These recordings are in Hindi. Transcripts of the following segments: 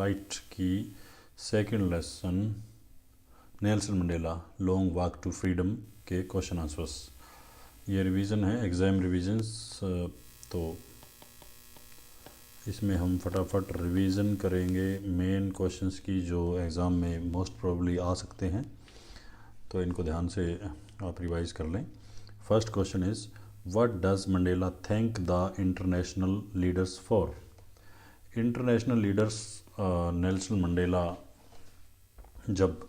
राइट की second lesson Nelson Mandela long walk to freedom के क्वेश्चन आंसर्स। ये रिवीजन है, एग्ज़ाम रिवीजन्स। तो इसमें हम फटाफट रिवीजन करेंगे मेन क्वेश्चंस की जो एग्ज़ाम में मोस्ट प्रोबेबली आ सकते हैं, तो इनको ध्यान से आप रिवाइज कर लें। First question is what does Mandela thank the international leaders for. International leaders Nelson Mandela जब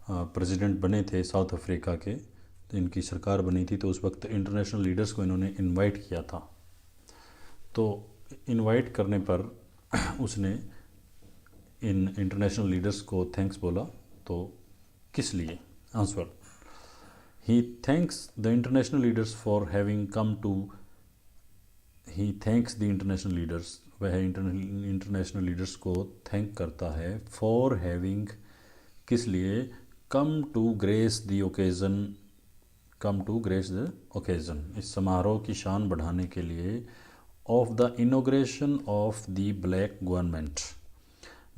प्रेसिडेंट बने थे साउथ अफ्रीका के, तो इनकी सरकार बनी थी, तो उस वक्त इंटरनेशनल लीडर्स को इन्होंने इनवाइट किया था। तो इनवाइट करने पर उसने इन इंटरनेशनल लीडर्स को थैंक्स बोला। तो किस लिए? Answer, he thanks the international leaders for having come to, he thanks the international leaders, वह इंटरनेशनल लीडर्स को थैंक करता है फॉर हैविंग, किस लिए? Come to grace the occasion, come to grace the occasion, इस समारोह की शान बढ़ाने के लिए, of the inauguration of the black government.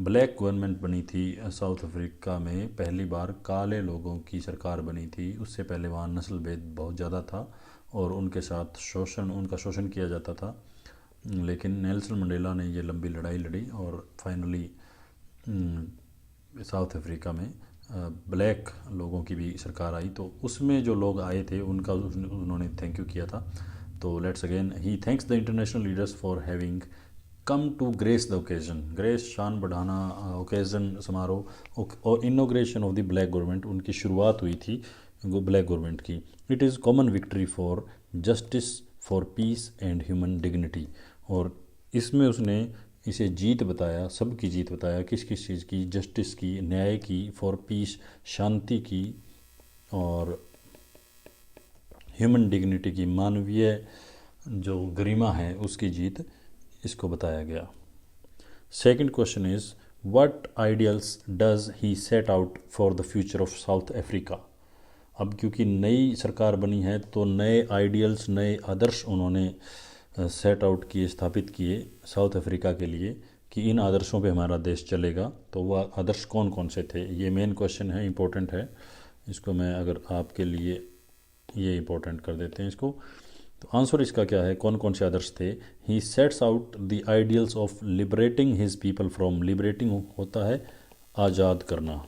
Black government बनी थी साउथ अफ्रीका में, पहली बार काले लोगों की सरकार बनी थी। उससे पहले वहाँ नस्ल भेद बहुत ज़्यादा था और उनके साथ उनका शोषण किया जाता था। लेकिन नेल्सन मंडेला ने ये लंबी लड़ाई लड़ी और फाइनली साउथ अफ्रीका में ब्लैक लोगों की भी सरकार आई। तो उसमें जो लोग आए थे उनका उन्होंने थैंक यू किया था। तो let's again, he thanks the international leaders for having come to grace the occasion, grace शान बढ़ाना, ओकेज़न समारोह, और inauguration of the black government, उनकी शुरुआत हुई थी ब्लैक गवर्नमेंट की। It is common victory for justice for peace and human dignity. और इसमें उसने इसे जीत बताया, सबकी जीत बताया। किस किस चीज़ की? जस्टिस की, न्याय की, फॉर पीस शांति की, और ह्यूमन डिग्निटी की, मानवीय जो गरिमा है उसकी जीत, इसको बताया गया। Second question is what ideals does he set out for the future of south Africa. अब क्योंकि नई सरकार बनी है तो नए आइडियल्स, नए आदर्श उन्होंने सेट आउट किए, स्थापित किए साउथ अफ्रीका के लिए कि इन आदर्शों पे हमारा देश चलेगा। तो वह आदर्श कौन कौन से थे? ये मेन क्वेश्चन है, इम्पोर्टेंट है। इसको मैं अगर आपके लिए ये इम्पोर्टेंट कर देते हैं इसको। तो आंसर इसका क्या है? कौन कौन से आदर्श थे? He sets out the ideals of liberating his people from, liberating होता है आज़ाद करना,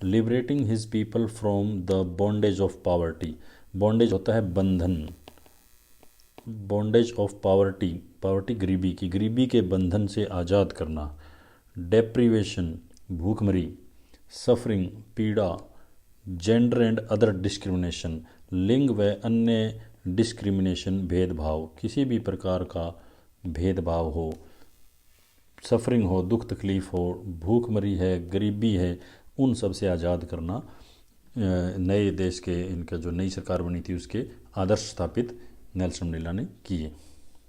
liberating his people from the bondage of poverty, bondage होता है बंधन, बॉन्डेज ऑफ पावर्टी, पावर्टी गरीबी की, गरीबी के बंधन से आज़ाद करना, डेप्रीवेशन भूखमरी, सफरिंग पीड़ा, जेंडर एंड अदर डिस्क्रिमिनेशन, लिंग व अन्य डिस्क्रिमिनेशन भेदभाव, किसी भी प्रकार का भेदभाव हो, सफरिंग हो, दुख तकलीफ़ हो, भूखमरी है, गरीबी है, उन सब से आज़ाद करना नए देश के, इनका जो नई सरकार बनी थी उसके आदर्श स्थापित नेल्सन मंडेला ने किए।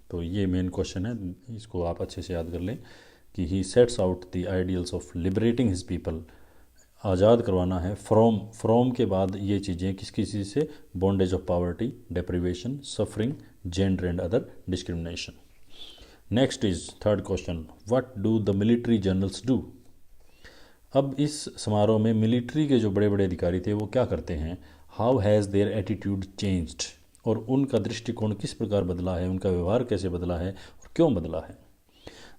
तो ये मेन क्वेश्चन है, इसको आप अच्छे से याद कर लें कि he sets out the ideals of liberating his people, आज़ाद करवाना है, फ्रॉम के बाद ये चीज़ें किस किस चीज़ से? Bondage of poverty, deprivation, suffering, gender and other discrimination. Next is third question, what do the military generals do. अब इस समारोह में मिलिट्री के जो बड़े बड़े अधिकारी थे वो क्या करते हैं? How has their attitude changed, और उनका दृष्टिकोण किस प्रकार बदला है, उनका व्यवहार कैसे बदला है और क्यों बदला है।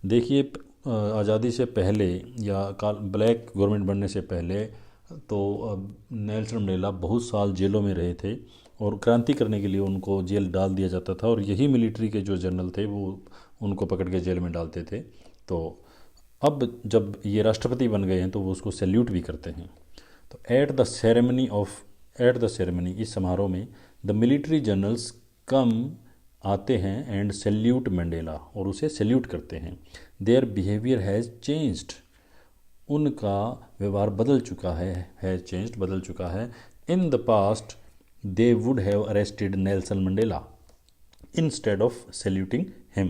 देखिए, आज़ादी से पहले या ब्लैक गवर्नमेंट बनने से पहले तो नेल्सन मंडेला बहुत साल जेलों में रहे थे और क्रांति करने के लिए उनको जेल डाल दिया जाता था, और यही मिलिट्री के जो जनरल थे वो उनको पकड़ के जेल में डालते थे। तो अब जब ये राष्ट्रपति बन गए हैं तो वो उसको सैल्यूट भी करते हैं। तो एट द सेरेमनी, इस समारोह में, द मिलिट्री जनरल्स कम आते हैं एंड सैल्यूट मंडेला, और उसे सैल्यूट करते हैं। देयर बिहेवियर हैज़ चेंज्ड, उनका व्यवहार बदल चुका है, बदल चुका है। In the past they would have arrested Nelson Mandela instead of saluting him,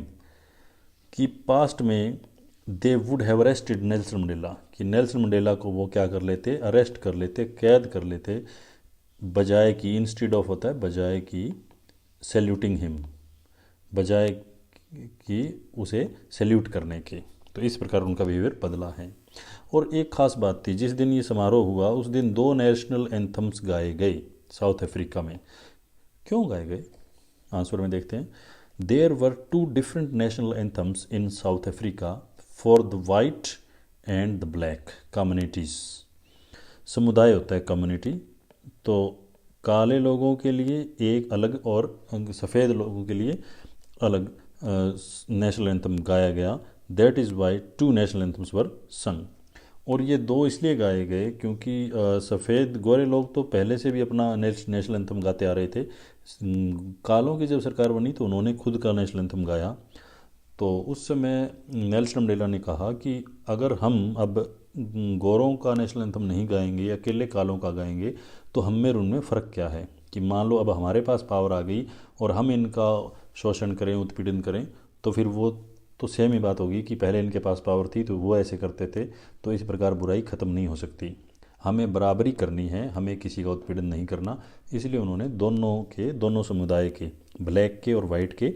कि पास्ट में they would have arrested Nelson Mandela, कि नेल्सन मंडेला को वो क्या कर लेते? अरेस्ट कर लेते, कैद कर लेते, बजाय कि, इंस्टेड ऑफ होता है बजाय कि, सैल्यूटिंग हिम, बजाय कि उसे सैल्यूट करने के। तो इस प्रकार उनका बिहेवियर बदला है। और एक खास बात थी, जिस दिन ये समारोह हुआ उस दिन 2 नेशनल एंथम्स गाए गए साउथ अफ्रीका में। क्यों गाए गए? आंसर में देखते हैं। There were 2 different national anthems in South Africa for the white and the black communities. समुदाय होता है कम्युनिटी, तो काले लोगों के लिए एक अलग और सफ़ेद लोगों के लिए अलग नेशनल एंथम गाया गया। That is why 2 national anthems were sung. और ये 2 इसलिए गाए गए क्योंकि सफ़ेद गोरे लोग तो पहले से भी अपना नेशनल एंथम गाते आ रहे थे। कालों की जब सरकार बनी तो उन्होंने खुद का नेशनल एंथम गाया। तो उस समय नेल्सन मंडेला ने कहा कि अगर हम अब गोरों का नेशनल एंथम नहीं गाएंगे या अकेले कालों का गाएंगे तो हम में और उनमें फ़र्क क्या है, कि मान लो अब हमारे पास पावर आ गई और हम इनका शोषण करें, उत्पीड़न करें, तो फिर वो तो सेम ही बात होगी कि पहले इनके पास पावर थी तो वो ऐसे करते थे, तो इस प्रकार बुराई ख़त्म नहीं हो सकती। हमें बराबरी करनी है, हमें किसी का उत्पीड़न नहीं करना। इसलिए उन्होंने दोनों समुदाय के, ब्लैक के और वाइट के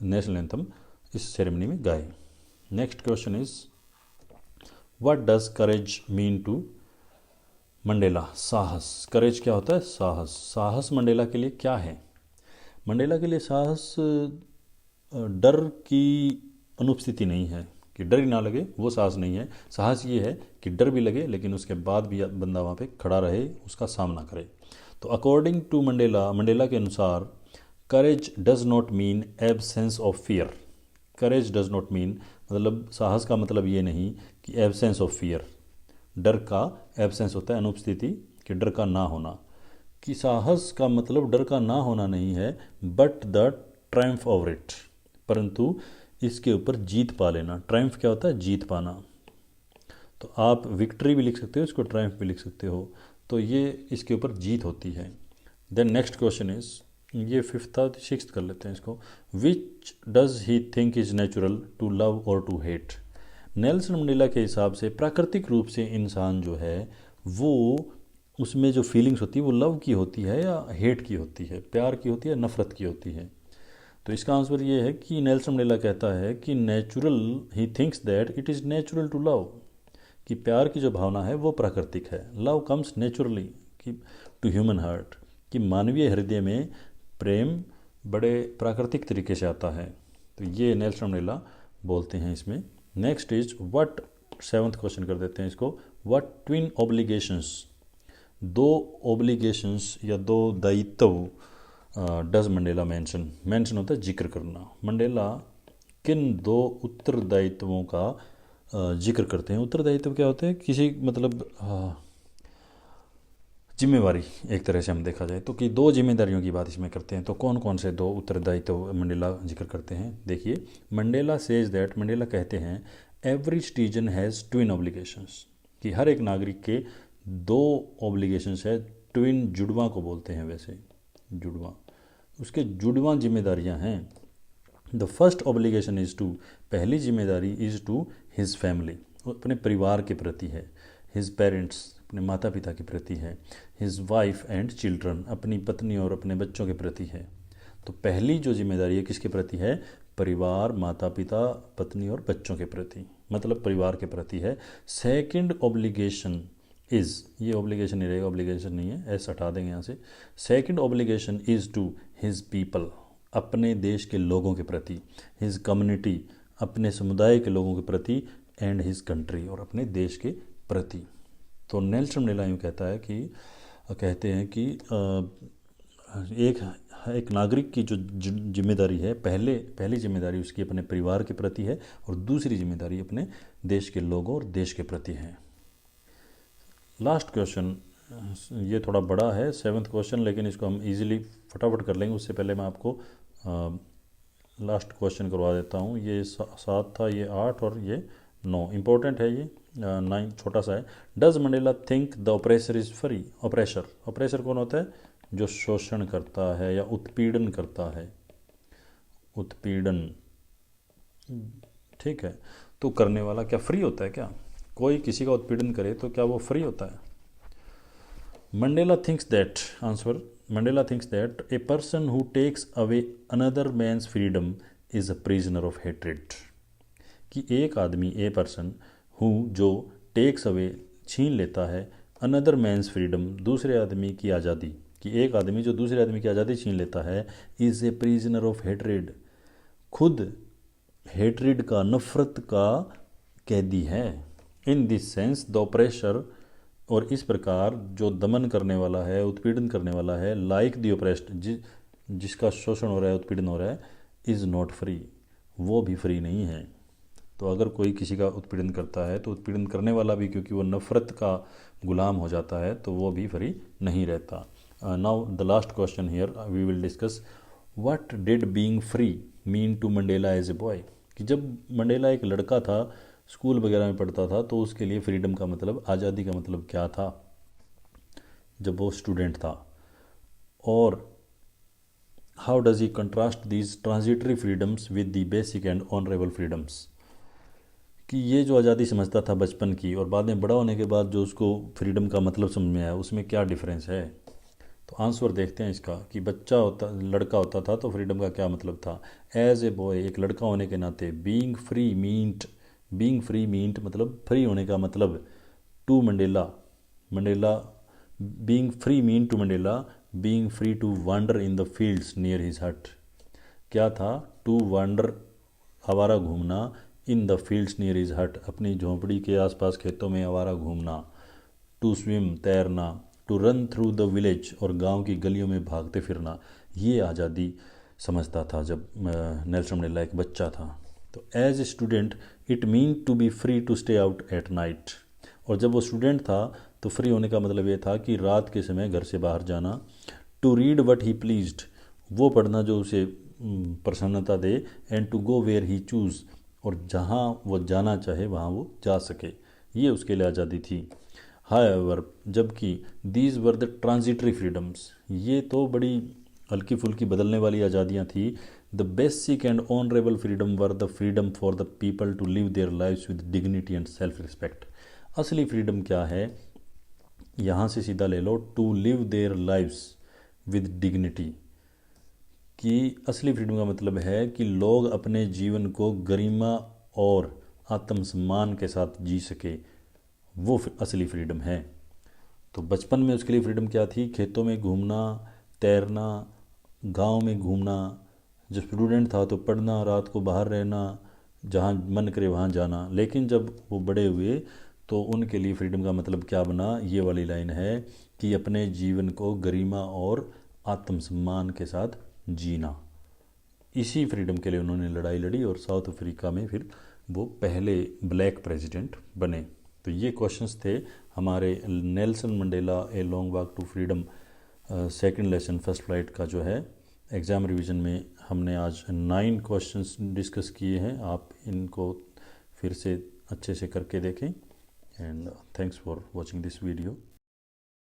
नेशनल एंथम इस सेरेमनी में गाए। Next question is what does courage mean to Mandela? साहस। करेज क्या होता है? साहस। साहस मंडेला के लिए क्या है? मंडेला के लिए साहस डर की अनुपस्थिति नहीं है, कि डर ही ना लगे, वो साहस नहीं है। साहस ये है कि डर भी लगे लेकिन उसके बाद भी बंदा वहाँ पे खड़ा रहे, उसका सामना करे। तो अकॉर्डिंग टू मंडेला के अनुसार courage does not mean absence of fear. Courage does not mean मतलब साहस का मतलब ये नहीं कि एब्सेंस ऑफ फियर, डर का एब्सेंस होता है अनुपस्थिति, कि डर का ना होना। कि साहस का मतलब डर का ना होना नहीं है, but the Triumph over it, परंतु इसके ऊपर जीत पा लेना। ट्रायम्फ क्या होता है? जीत पाना। तो आप विक्ट्री भी लिख सकते हो, इसको ट्रायम्फ भी लिख सकते हो। तो ये इसके ऊपर जीत होती है। देन नेक्स्ट क्वेश्चन इज, ये 5th था, 6th कर लेते हैं इसको। Which does he think is natural to love और टू हेट? नेल्सन मंडेला के हिसाब से प्राकृतिक रूप से इंसान जो है वो उसमें जो फीलिंग्स होती है वो लव की होती है या हेट की होती है, प्यार की होती है, नफरत की होती है? तो इसका आंसर ये है कि नेल्सन मंडेला कहता है कि natural, he thinks that it is natural to love, कि प्यार की जो भावना है वो प्राकृतिक है। लव कम्स नेचुरली कि टू ह्यूमन हार्ट, कि मानवीय हृदय में प्रेम बड़े प्राकृतिक तरीके से आता है। तो ये नेल्सन मंडेला बोलते हैं इसमें। Next is what, 7th question कर देते हैं इसको। व्हाट ट्विन ऑब्लिगेशंस, 2 ऑब्लिगेशंस या 2 दायित्व डज मंडेला मेंशन होता है जिक्र करना। मंडेला किन 2 उत्तरदायित्वों का जिक्र करते हैं? उत्तरदायित्व क्या होते हैं? किसी मतलब जिम्मेवारी, एक तरह से हम देखा जाए तो, कि 2 जिम्मेदारियों की बात इसमें करते हैं। तो कौन कौन से 2 उत्तरदायित्व मंडेला जिक्र करते हैं? देखिए, मंडेला सेज दैट, मंडेला कहते हैं every citizen has twin obligations, कि हर एक नागरिक के 2 ऑब्लिगेशंस है। ट्विन जुड़वा को बोलते हैं, वैसे जुड़वा, उसके जुड़वा जिम्मेदारियां हैं। The first obligation is to, पहली जिम्मेदारी इज़ टू हिज फैमिली, अपने परिवार के प्रति है। हिज पेरेंट्स, अपने माता पिता के प्रति है। हिज वाइफ एंड चिल्ड्रन, अपनी पत्नी और अपने बच्चों के प्रति है। तो पहली जो जिम्मेदारी है किसके प्रति है? परिवार, माता पिता, पत्नी और बच्चों के प्रति, मतलब परिवार के प्रति है। सेकंड ऑब्लिगेशन इज़, ये ऑब्लिगेशन नहीं रहेगा, ऑब्लिगेशन नहीं है, ऐसा हटा देंगे यहाँ से। Second obligation is to his people, अपने देश के लोगों के प्रति। हिज कम्युनिटी, अपने समुदाय के लोगों के प्रति। एंड हिज कंट्री, और अपने देश के प्रति। तो नेल्सन मंडेला यूँ कहते हैं कि एक नागरिक की जो जिम्मेदारी है, पहली जिम्मेदारी उसकी अपने परिवार के प्रति है और दूसरी जिम्मेदारी अपने देश के लोगों और देश के प्रति है। लास्ट क्वेश्चन, ये थोड़ा बड़ा है 7th क्वेश्चन, लेकिन इसको हम इजीली फटाफट कर लेंगे। उससे पहले मैं आपको लास्ट क्वेश्चन करवा देता हूँ। ये 7 था, ये 8 और ये 9। इम्पोर्टेंट है ये। 9 छोटा सा है। Does Mandela think the oppressor is free? Oppressor कौन होता है? जो शोषण करता है या उत्पीड़न करता है, उत्पीड़न, ठीक है। तो करने वाला क्या फ्री होता है क्या? कोई किसी का उत्पीड़न करे तो क्या वो फ्री होता है? Mandela thinks that, answer, Mandela thinks that a person who takes away another man's freedom is a prisoner of hatred, कि एक आदमी ए पर्सन हु जो टेक्स अवे छीन लेता है अनदर मैंस फ्रीडम दूसरे आदमी की आज़ादी, कि एक आदमी जो दूसरे आदमी की आज़ादी छीन लेता है is a prisoner of hatred, खुद हेट्रेड का, नफरत का कैदी है। इन दिस सेंस द ऑपरेशर, और इस प्रकार जो दमन करने वाला है, उत्पीड़न करने वाला है, लाइक द ऑपरेस्ड, जिसका शोषण हो रहा है, उत्पीड़न हो रहा है, इज़ नॉट फ्री, वो भी फ्री नहीं है। तो अगर कोई किसी का उत्पीड़न करता है तो उत्पीड़न करने वाला भी, क्योंकि वो नफ़रत का गुलाम हो जाता है, तो वो भी फ्री नहीं रहता। Now the last question here we will discuss what did being free mean to Mandela as a boy, कि जब मंडेला एक लड़का था, स्कूल वगैरह में पढ़ता था, तो उसके लिए फ्रीडम का मतलब, आज़ादी का मतलब क्या था जब वो स्टूडेंट था। और how does he contrast these transitory freedoms with the basic and honourable freedoms, कि ये जो आज़ादी समझता था बचपन की और बाद में बड़ा होने के बाद जो उसको फ्रीडम का मतलब समझ में आया, उसमें क्या डिफरेंस है। तो आंसर देखते हैं इसका, कि बच्चा होता, लड़का होता था तो फ्रीडम का क्या मतलब था। एज ए बॉय, एक लड़का होने के नाते, बीइंग फ्री मींट मतलब फ्री होने का मतलब, to Mandela, Mandela being free mean to Mandela being free to wander in the fields near his hut, क्या था, टू वांडर आवारा घूमना, in the fields near his hut अपनी झोंपड़ी के आसपास खेतों में आवारा घूमना, टू स्विम तैरना, to run through the village और गांव की गलियों में भागते फिरना, ये आज़ादी समझता था जब नेल्सन मंडेला एक बच्चा था। तो as a student it mean to be free to stay out at night, और जब वो स्टूडेंट था तो फ्री होने का मतलब ये था कि रात के समय घर से बाहर जाना, to read what he pleased, वो पढ़ना जो उसे प्रसन्नता दे, and to go where he choose, और जहाँ वो जाना चाहे वहाँ वो जा सके, ये उसके लिए आज़ादी थी। हाउएवर, जबकि these were the transitory freedoms, ये तो बड़ी हल्की फुल्की बदलने वाली आज़ादियाँ थी। The basic and honourable freedom were the freedom for the people to live their lives with dignity and self respect. असली फ्रीडम क्या है, यहाँ से सीधा ले लो, to live their lives with dignity, कि असली फ्रीडम का मतलब है कि लोग अपने जीवन को गरिमा और आत्मसम्मान के साथ जी सके, वो असली फ्रीडम है। तो बचपन में उसके लिए फ्रीडम क्या थी, खेतों में घूमना, तैरना, गांव में घूमना, जब स्टूडेंट था तो पढ़ना, रात को बाहर रहना, जहाँ मन करे वहाँ जाना। लेकिन जब वो बड़े हुए तो उनके लिए फ्रीडम का मतलब क्या बना, ये वाली लाइन है कि अपने जीवन को गरिमा और आत्मसम्मान के साथ जीना। इसी फ्रीडम के लिए उन्होंने लड़ाई लड़ी और साउथ अफ्रीका में फिर वो पहले ब्लैक प्रेसिडेंट बने। तो ये क्वेश्चंस थे हमारे Nelson Mandela a long walk to freedom second lesson first flight का जो है एग्ज़ाम रिवीजन में हमने आज 9 क्वेश्चंस डिस्कस किए हैं। आप इनको फिर से अच्छे से करके देखें and thanks for watching this video.